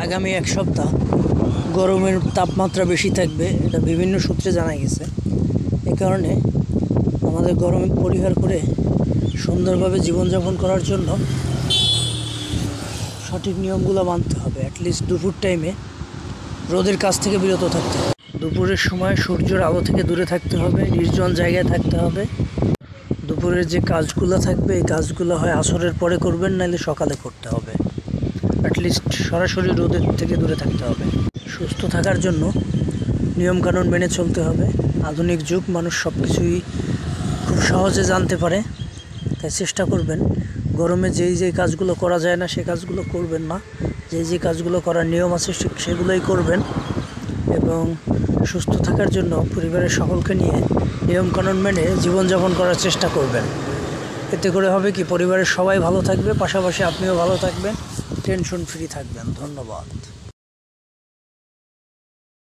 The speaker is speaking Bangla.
আগামী এক সপ্তাহ গরমের তাপমাত্রা বেশি থাকবে, এটা বিভিন্ন সূত্রে জানা গেছে। এ কারণে আমাদের গরম পরিহার করে সুন্দরভাবে জীবনযাপন করার জন্য সঠিক নিয়মগুলো মানতে হবে। অ্যাটলিস্ট দুপুর টাইমে রোদের কাছ থেকে বিরত থাকতে হবে। দুপুরের সময় সূর্যের আলো থেকে দূরে থাকতে হবে, নির্জন জায়গায় থাকতে হবে। দুপুরের যে কাজগুলো থাকবে এই কাজগুলো হয় আসরের পরে করবেন, নাহলে সকালে করতে হবে। অ্যাটলিস্ট সরাসরি রোদের থেকে দূরে থাকতে হবে। সুস্থ থাকার জন্য নিয়মকানুন মেনে চলতে হবে। আধুনিক যুগ, মানুষ সব কিছুই খুব সহজে জানতে পারে, তাই চেষ্টা করবেন গরমে যেই কাজগুলো করা যায় না সে কাজগুলো করবেন না, যে কাজগুলো করার নিয়ম আছে সেগুলোই করবেন। এবং সুস্থ থাকার জন্য পরিবারের সকলকে নিয়ে নিয়মকানুন মেনে জীবনযাপন করার চেষ্টা করবেন। এতে করে হবে কি, পরিবারের সবাই ভালো থাকবে, পাশাপাশি আপনিও ভালো থাকবেন, টেনশন ফ্রি থাকবেন। ধন্যবাদ।